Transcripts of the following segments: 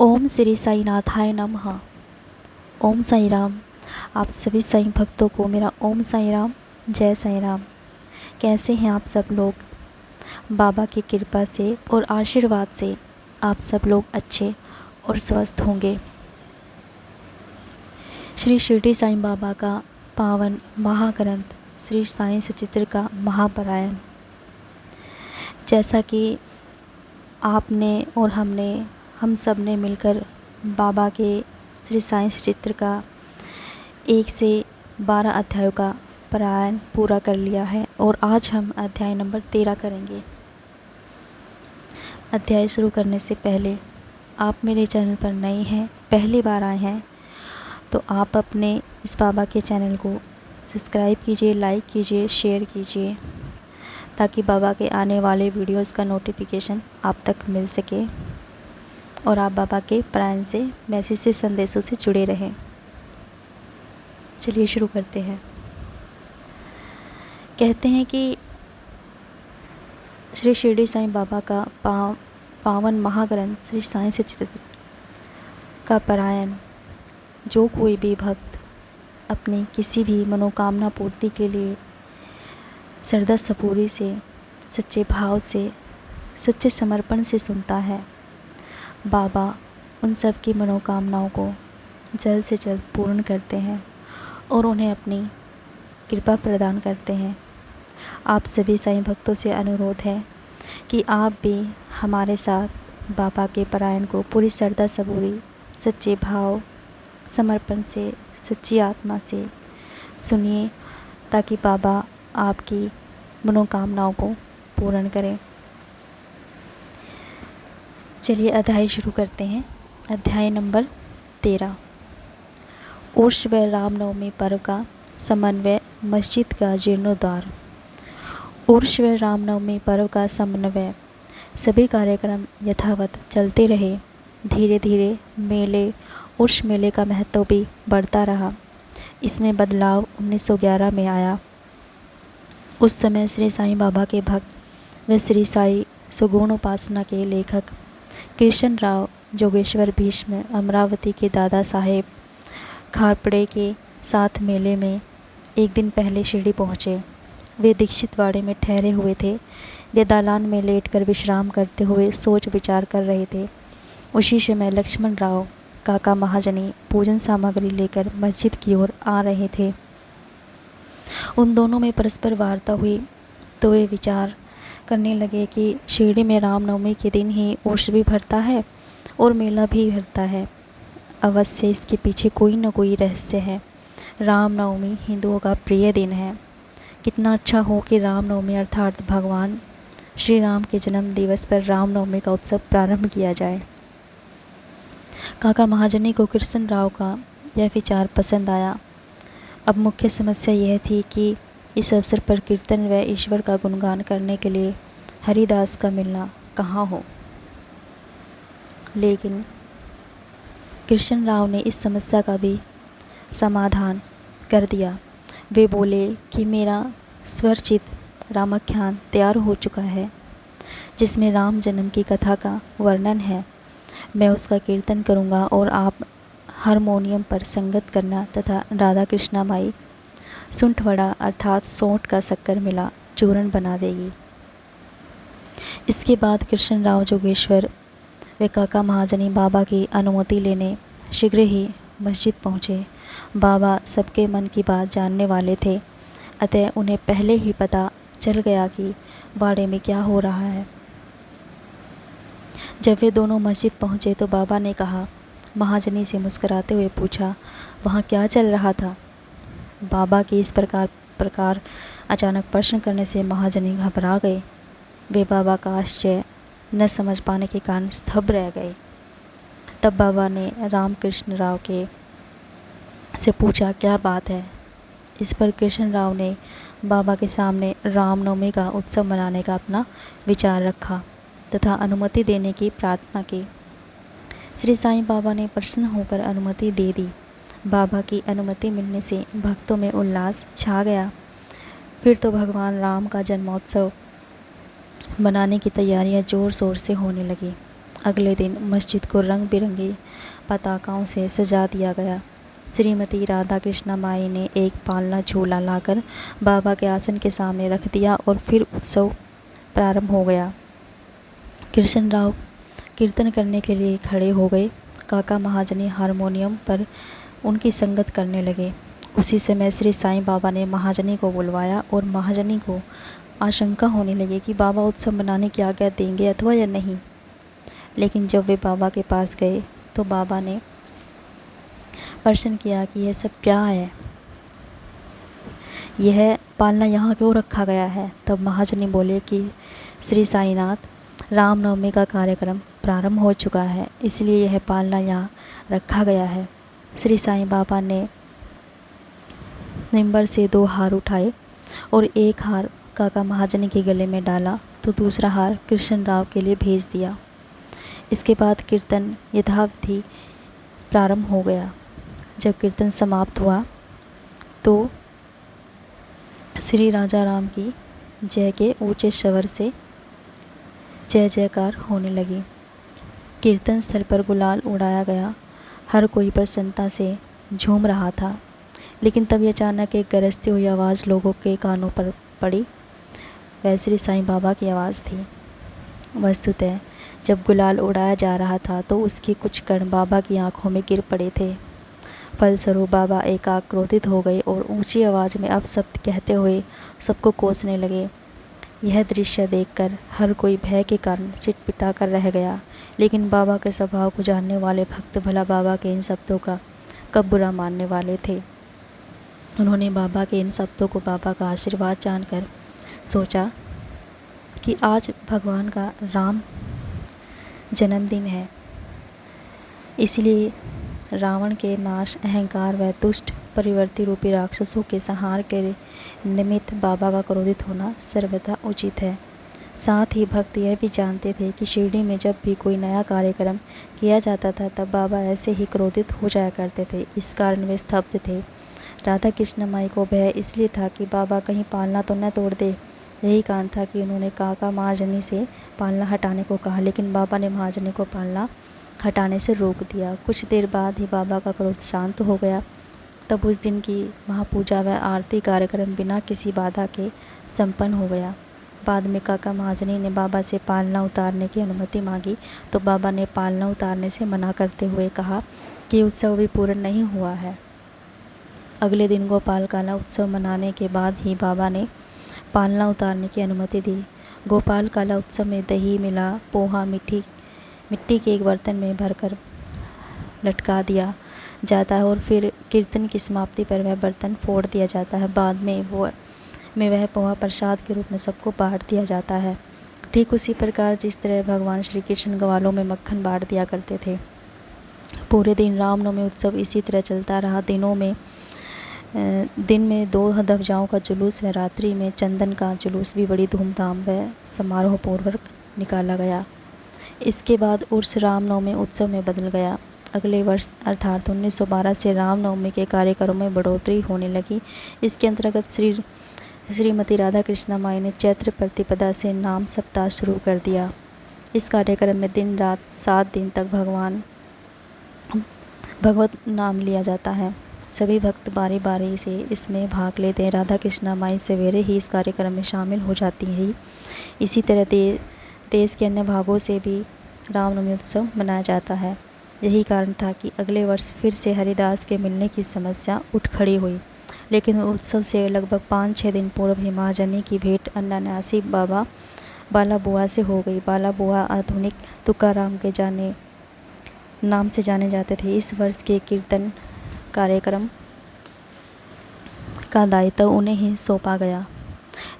ओम श्री साई नाथाय नमः। ओम साई राम। आप सभी साई भक्तों को मेरा ओम साई राम, जय साई राम। कैसे हैं आप सब लोग? बाबा की कृपा से और आशीर्वाद से आप सब लोग अच्छे और स्वस्थ होंगे। श्री शिरडी साई बाबा का पावन महाग्रंथ श्री साई सचित्र का महापारायण, जैसा कि आपने और हम सब ने मिलकर बाबा के श्री साई सचित्र का 1 से 12 अध्यायों का पारायण पूरा कर लिया है और आज हम अध्याय नंबर 13 करेंगे। अध्याय शुरू करने से पहले आप मेरे चैनल पर नए हैं, पहली बार आए हैं, तो आप अपने इस बाबा के चैनल को सब्सक्राइब कीजिए, लाइक कीजिए, शेयर कीजिए, ताकि बाबा के आने वाले वीडियोस का नोटिफिकेशन आप तक मिल सके और आप बाबा के पारायण से, मैसेज से, संदेशों से जुड़े रहें। चलिए शुरू करते हैं। कहते हैं कि श्री शिरडी साई बाबा का पावन महाग्रंथ श्री साई सचित्र का पारायण जो कोई भी भक्त अपनी किसी भी मनोकामना पूर्ति के लिए श्रद्धा सपूरी से, सच्चे भाव से, सच्चे समर्पण से सुनता है, बाबा उन सब की मनोकामनाओं को जल्द से जल्द पूर्ण करते हैं और उन्हें अपनी कृपा प्रदान करते हैं। आप सभी साईं भक्तों से अनुरोध है कि आप भी हमारे साथ बाबा के पारायण को पूरी श्रद्धा सबूरी, सच्चे भाव, समर्पण से, सच्ची आत्मा से सुनिए, ताकि बाबा आपकी मनोकामनाओं को पूर्ण करें। चलिए अध्याय शुरू करते हैं। अध्याय नंबर 13। उर्ष व रामनवमी पर्व का समन्वय, मस्जिद का जीर्णोद्धार। उर्ष व रामनवमी पर्व का समन्वय, सभी कार्यक्रम यथावत चलते रहे। धीरे धीरे मेले, उर्ष मेले का महत्व भी बढ़ता रहा। इसमें बदलाव 1911 में आया। उस समय श्री साईं बाबा के भक्त व श्री साई सुगुण उपासना के लेखक कृष्ण राव जोगेश्वर भीष्म अमरावती के दादा साहेब खारपड़े के साथ मेले में एक दिन पहले शिरडी पहुँचे। वे दीक्षितवाड़े में ठहरे हुए थे। वे दालान में लेटकर विश्राम करते हुए सोच विचार कर रहे थे। उसी समय लक्ष्मण राव काका महाजनी पूजन सामग्री लेकर मस्जिद की ओर आ रहे थे। उन दोनों में परस्पर वार्ता हुई तो वे विचार करने लगे कि शिरडी में रामनवमी के दिन ही उर्ष भी भरता है और मेला भी भरता है। अवश्य इसके पीछे कोई न कोई रहस्य है। रामनवमी हिंदुओं का प्रिय दिन है। कितना अच्छा हो कि रामनवमी अर्थात भगवान श्री राम के जन्म दिवस पर रामनवमी का उत्सव प्रारंभ किया जाए। काका महाजनी को कृष्ण राव का यह विचार पसंद आया। अब मुख्य समस्या यह थी कि इस अवसर पर कीर्तन व ईश्वर का गुणगान करने के लिए हरिदास का मिलना कहाँ हो। लेकिन कृष्ण राव ने इस समस्या का भी समाधान कर दिया। वे बोले कि मेरा स्वरचित रामाख्यान तैयार हो चुका है, जिसमें राम जन्म की कथा का वर्णन है। मैं उसका कीर्तन करूँगा और आप हारमोनियम पर संगत करना तथा राधा कृष्णा माई सुंठ वड़ा अर्थात सोंठ का शक्कर मिला चूर्ण बना देगी। इसके बाद कृष्ण राव जोगेश्वर व काका महाजनी बाबा की अनुमति लेने शीघ्र ही मस्जिद पहुँचे। बाबा सबके मन की बात जानने वाले थे, अतः उन्हें पहले ही पता चल गया कि बाड़े में क्या हो रहा है। जब वे दोनों मस्जिद पहुँचे तो बाबा ने कहा, महाजनी से मुस्कुराते हुए पूछा, वहाँ क्या चल रहा था? बाबा के इस प्रकार अचानक प्रश्न करने से महाजनी घबरा गए। वे बाबा का आश्चर्य न समझ पाने के कारण स्तब्ध रह गए। तब बाबा ने रामकृष्ण राव के से पूछा, क्या बात है? इस पर कृष्ण राव ने बाबा के सामने रामनवमी का उत्सव मनाने का अपना विचार रखा तथा अनुमति देने की प्रार्थना की। श्री साईं बाबा ने प्रसन्न होकर अनुमति दे दी। बाबा की अनुमति मिलने से भक्तों में उल्लास छा गया। फिर तो भगवान राम का जन्मोत्सव मनाने की तैयारियां जोर शोर से होने लगी। अगले दिन मस्जिद को रंग बिरंगी पताकाओं से सजा दिया गया। श्रीमती राधा कृष्णा माई ने एक पालना झूला लाकर बाबा के आसन के सामने रख दिया और फिर उत्सव प्रारंभ हो गया। कृष्ण राव कीर्तन करने के लिए खड़े हो गए। काका महाजनी हारमोनियम पर उनकी संगत करने लगे। उसी समय श्री साईं बाबा ने महाजनी को बुलवाया और महाजनी को आशंका होने लगी कि बाबा उत्सव मनाने की आज्ञा देंगे अथवा या नहीं। लेकिन जब वे बाबा के पास गए तो बाबा ने प्रश्न किया कि यह सब क्या है, यह पालना यहाँ क्यों रखा गया है। तब महाजनी बोले कि श्री साईनाथ रामनवमी का कार्यक्रम प्रारंभ हो चुका है, इसलिए यह पालना यहाँ रखा गया है। श्री साईं बाबा ने निंबर से 2 हार उठाए और एक हार काका महाजनी के गले में डाला तो दूसरा हार कृष्ण राव के लिए भेज दिया। इसके बाद कीर्तन यथाविधि प्रारंभ हो गया। जब कीर्तन समाप्त हुआ तो श्री राजा राम की जय के ऊंचे स्वर से जय जयकार होने लगी। कीर्तन स्थल पर गुलाल उड़ाया गया। हर कोई प्रसन्नता से झूम रहा था। लेकिन तभी अचानक एक गरजती हुई आवाज़ लोगों के कानों पर पड़ी। वह श्री साईं बाबा की आवाज़ थी। वस्तुतः जब गुलाल उड़ाया जा रहा था तो उसके कुछ कण बाबा की आंखों में गिर पड़े थे। फलस्वरूप बाबा एकाएक क्रोधित हो गए और ऊंची आवाज़ में अपशब्द कहते हुए सबको कोसने लगे। यह दृश्य देखकर हर कोई भय के कारण सिटपिटा कर रह गया। लेकिन बाबा के स्वभाव को जानने वाले भक्त भला बाबा के इन शब्दों का कब बुरा मानने वाले थे। उन्होंने बाबा के इन शब्दों को बाबा का आशीर्वाद जानकर सोचा कि आज भगवान का राम जन्मदिन है, इसलिए रावण के नाश, अहंकार व दुष्ट परिवर्ती रूपी राक्षसों के संहार के निमित्त बाबा का क्रोधित होना सर्वथा उचित है। साथ ही भक्त यह भी जानते थे कि शिरडी में जब भी कोई नया कार्यक्रम किया जाता था तब बाबा ऐसे ही क्रोधित हो जाया करते थे। इस कारण वे स्तब्ध थे। राधा कृष्ण माई को भय इसलिए था कि बाबा कहीं पालना तो न तोड़ दे। यही कारण था कि उन्होंने काका महाजनी से पालना हटाने को कहा, लेकिन बाबा ने महाजनी को पालना हटाने से रोक दिया। कुछ देर बाद ही बाबा का क्रोध शांत हो गया। तब उस दिन की महापूजा व आरती कार्यक्रम बिना किसी बाधा के संपन्न हो गया। बाद में काका महाजनी ने बाबा से पालना उतारने की अनुमति मांगी तो बाबा ने पालना उतारने से मना करते हुए कहा कि उत्सव अभी पूर्ण नहीं हुआ है। अगले दिन गोपाल काला उत्सव मनाने के बाद ही बाबा ने पालना उतारने की अनुमति दी। गोपाल काला उत्सव में दही, मिला, पोहा, मिट्टी के एक बर्तन में भरकर लटका दिया जाता है और फिर कीर्तन की समाप्ति पर वह बर्तन फोड़ दिया जाता है। बाद में वह पोहा प्रसाद के रूप में सबको बांट दिया जाता है। ठीक उसी प्रकार जिस तरह भगवान श्री कृष्ण ग्वालों में मक्खन बांट दिया करते थे। पूरे दिन रामनवमी उत्सव इसी तरह चलता रहा। दिन में 2 ध्वजाओं का जुलूस व रात्रि में चंदन का जुलूस भी बड़ी धूमधाम व समारोहपूर्वक निकाला गया। इसके बाद उर्स रामनवमी उत्सव में बदल गया। अगले वर्ष अर्थात 1912 से रामनवमी के कार्यक्रमों में बढ़ोतरी होने लगी। इसके अंतर्गत श्रीमती राधा कृष्णा माई ने चैत्र प्रतिपदा से नाम सप्ताह शुरू कर दिया। इस कार्यक्रम में दिन रात 7 दिन तक भगवत नाम लिया जाता है। सभी भक्त बारी बारी से इसमें भाग लेते हैं। राधा कृष्णा माई सवेरे ही इस कार्यक्रम में शामिल हो जाती हैं। इसी तरह देश के अन्य भागों से भी रामनवमी उत्सव मनाया जाता है। यही कारण था कि अगले वर्ष फिर से हरिदास के मिलने की समस्या उठ खड़ी हुई। लेकिन उत्सव से लगभग 5-6 दिन पूर्व ही महाजनी की भेंट अनायासी बाला बुआ से हो गई। बाला बुआ आधुनिक तुकाराम के नाम से जाने जाते थे। इस वर्ष के कीर्तन कार्यक्रम का दायित्व उन्हें ही सौंपा गया।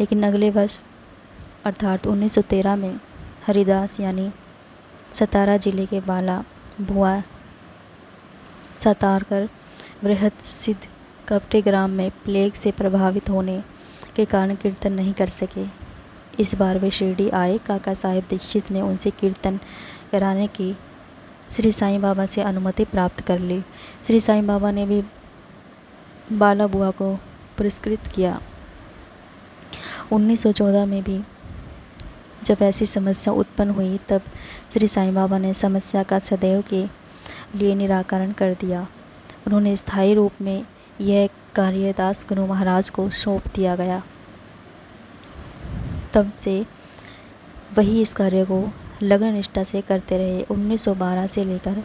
लेकिन अगले वर्ष अर्थात 1913 में हरिदास यानी सतारा जिले के बाला बुआ सतारकर बृहद सिद्ध कपटे ग्राम में प्लेग से प्रभावित होने के कारण कीर्तन नहीं कर सके। इस बार वे शिरडी आए। काका साहेब दीक्षित ने उनसे कीर्तन कराने की श्री साईं बाबा से अनुमति प्राप्त कर ली। श्री साईं बाबा ने भी बाला बुआ को पुरस्कृत किया। 1914 में भी जब ऐसी समस्या उत्पन्न हुई तब श्री साईं बाबा ने समस्या का सदैव के लिए निराकरण कर दिया। उन्होंने स्थायी रूप में यह कार्य दास गुरु महाराज को सौंप दिया गया। तब से वही इस कार्य को लगन निष्ठा से करते रहे। 1912 से लेकर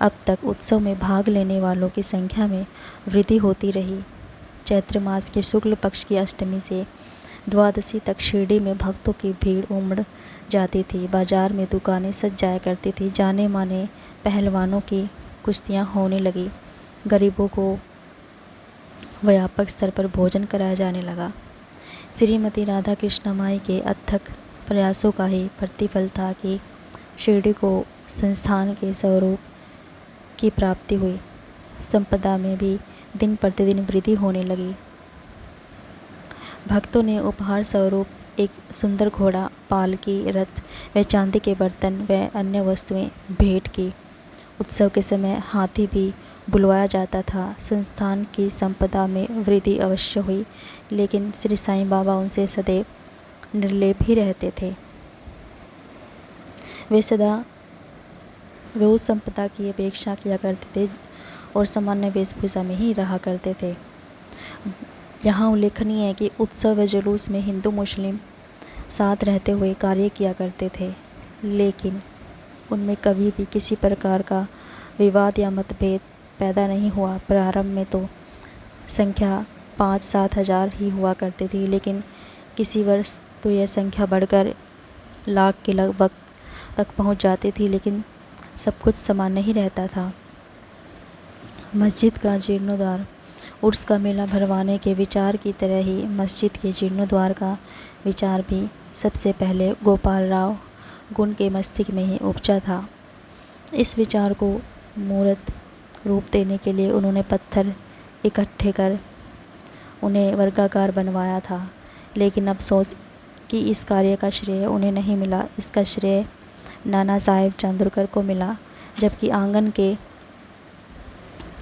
अब तक उत्सव में भाग लेने वालों की संख्या में वृद्धि होती रही। चैत्र मास के शुक्ल पक्ष की अष्टमी से द्वादशी तक शिरडी में भक्तों की भीड़ उमड़ जाती थी। बाजार में दुकानें सज जाया करती थी। जाने माने पहलवानों की कुश्तियाँ होने लगी। गरीबों को व्यापक स्तर पर भोजन कराया जाने लगा। श्रीमती राधा कृष्ण माई के अथक प्रयासों का ही प्रतिफल था कि शिरडी को संस्थान के स्वरूप की प्राप्ति हुई। संपदा में भी दिन प्रतिदिन वृद्धि होने लगी। भक्तों ने उपहार स्वरूप एक सुंदर घोड़ा, पालकी, रथ व चांदी के बर्तन व अन्य वस्तुएं भेंट की। उत्सव के समय हाथी भी बुलवाया जाता था। संस्थान की संपदा में वृद्धि अवश्य हुई, लेकिन श्री साईं बाबा उनसे सदैव निर्लेप ही रहते थे। वे उस संपदा की अपेक्षा किया करते थे और सामान्य वेशभूषा में ही रहा करते थे। यहाँ उल्लेखनीय है कि उत्सव व जुलूस में हिंदू मुस्लिम साथ रहते हुए कार्य किया करते थे, लेकिन उनमें कभी भी किसी प्रकार का विवाद या मतभेद पैदा नहीं हुआ। प्रारंभ में तो संख्या 5-7 हज़ार ही हुआ करती थी, लेकिन किसी वर्ष तो यह संख्या बढ़कर लाख के लगभग तक पहुंच जाती थी, लेकिन सब कुछ सामान्य ही रहता था। मस्जिद का जीर्णोद्धार उर्स का मेला भरवाने के विचार की तरह ही मस्जिद के जीर्णोद्धार का विचार भी सबसे पहले गोपाल राव गुण के मस्तिष्क में ही उपजा था। इस विचार को मूर्त रूप देने के लिए उन्होंने पत्थर इकट्ठे कर उन्हें वर्गाकार बनवाया था, लेकिन अफसोस कि इस कार्य का श्रेय उन्हें नहीं मिला। इसका श्रेय नाना साहेब चांदोरकर को मिला, जबकि आंगन के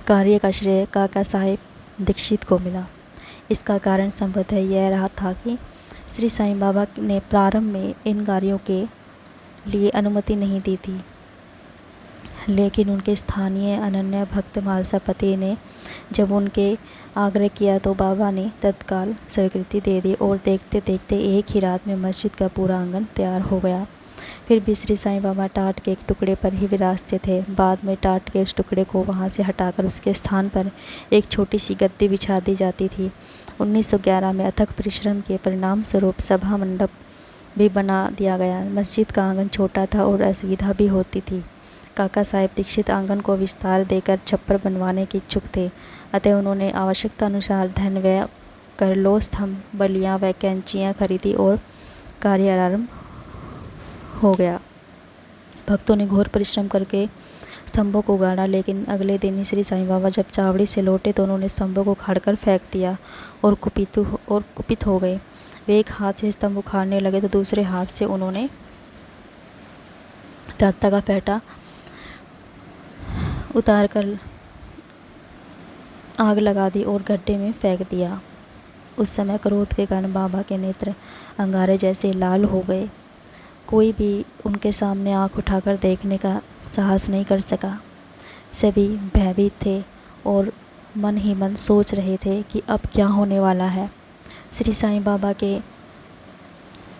कार्य का श्रेय काका साहेब दीक्षित को मिला। इसका कारण संभवतः यह रहा था कि श्री साईं बाबा ने प्रारंभ में इन कार्यों के लिए अनुमति नहीं दी थी, लेकिन उनके स्थानीय अनन्य भक्त मालसापति ने जब उनके आग्रह किया तो बाबा ने तत्काल स्वीकृति दे दी और देखते देखते एक ही रात में मस्जिद का पूरा आंगन तैयार हो गया। फिर भी श्री साईं बाबा टाट के एक टुकड़े पर ही विराजते थे। बाद में टाट के उस टुकड़े को वहां से हटाकर उसके स्थान पर एक छोटी सी गद्दी बिछा दी जाती थी। 1911 में अथक परिश्रम के परिणाम स्वरूप सभा मंडप भी बना दिया गया। मस्जिद का आंगन छोटा था और असुविधा भी होती थी। काका साहेब दीक्षित आंगन को विस्तार देकर छप्पर बनवाने के इच्छुक थे, अतः उन्होंने आवश्यकता अनुसार धन व्यय कर लो स्तंभ, बलियाँ व कैंचियाँ खरीदी और कार्य आरंभ हो गया। भक्तों ने घोर परिश्रम करके स्तंभों को गाड़ा, लेकिन अगले दिन ही श्री साईं बाबा जब चावड़ी से लौटे तो उन्होंने स्तंभों को उखाड़कर फेंक दिया और कुपित हो गए। वे एक हाथ से स्तंभ उखाड़ने लगे तो दूसरे हाथ से उन्होंने तात्ता का फेंटा उतार कर आग लगा दी और गड्ढे में फेंक दिया। उस समय क्रोध के कारण बाबा के नेत्र अंगारे जैसे लाल हो गए। कोई भी उनके सामने आंख उठाकर देखने का साहस नहीं कर सका। सभी भयभीत थे और मन ही मन सोच रहे थे कि अब क्या होने वाला है। श्री साईं बाबा के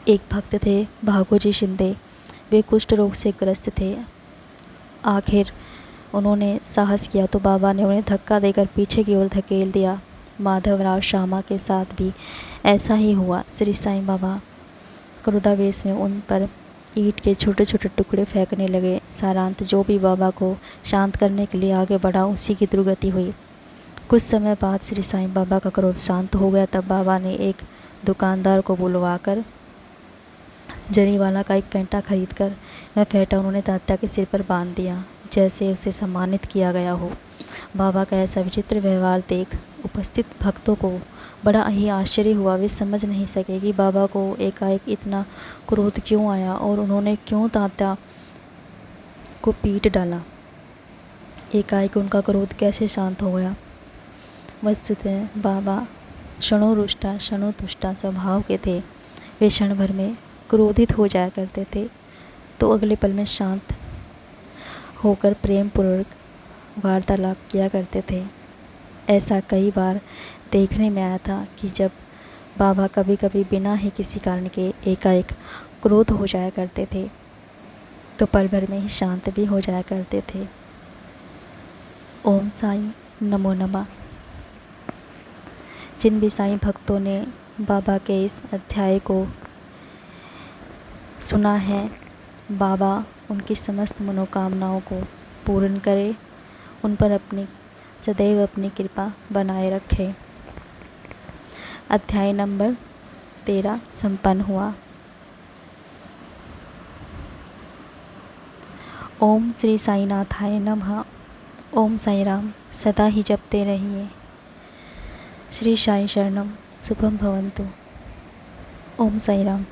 एक भक्त थे भागोजी शिंदे। वे कुष्ठ रोग से ग्रस्त थे। आखिर उन्होंने साहस किया तो बाबा ने उन्हें धक्का देकर पीछे की ओर धकेल दिया। माधवराव शामा के साथ भी ऐसा ही हुआ। श्री साईं बाबा क्रोधावेश में उन पर ईंट के छोटे छोटे टुकड़े फेंकने लगे। सारांत जो भी बाबा को शांत करने के लिए आगे बढ़ा उसी की दुर्गति हुई। कुछ समय बाद श्री साईं बाबा का क्रोध शांत हो गया। तब बाबा ने एक दुकानदार को बुलवाकर जरीवाला का एक फेंटा खरीद कर वह फेंटा उन्होंने तात्या के सिर पर बांध दिया, जैसे उसे सम्मानित किया गया हो। बाबा का ऐसा विचित्र व्यवहार देख उपस्थित भक्तों को बड़ा ही आश्चर्य हुआ। वे समझ नहीं सके कि बाबा को एकाएक इतना क्रोध क्यों आया और उन्होंने क्यों तात्या को पीट डाला। एकाएक उनका क्रोध कैसे शांत हो गया। वस्तुतः बाबा क्षणों रुष्टा क्षणों तुष्टा स्वभाव के थे। वे क्षण भर में क्रोधित हो जाया करते थे तो अगले पल में शांत होकर प्रेम पूर्वक वार्तालाप किया करते थे। ऐसा कई बार देखने में आया था कि जब बाबा कभी कभी बिना ही किसी कारण के एकाएक क्रोध हो जाया करते थे तो पल भर में ही शांत भी हो जाया करते थे। ओम साईं नमो नमः। जिन भी साईं भक्तों ने बाबा के इस अध्याय को सुना है, बाबा उनकी समस्त मनोकामनाओं को पूर्ण करे, उन पर अपनी सदैव अपनी कृपा बनाए रखे। अध्याय नंबर 13 संपन्न हुआ। ओम श्री साईनाथाय नमः। ओम साई राम सदा ही जपते रहिए। श्री साई शरणम शुभम भवन्तु। ओम साई राम।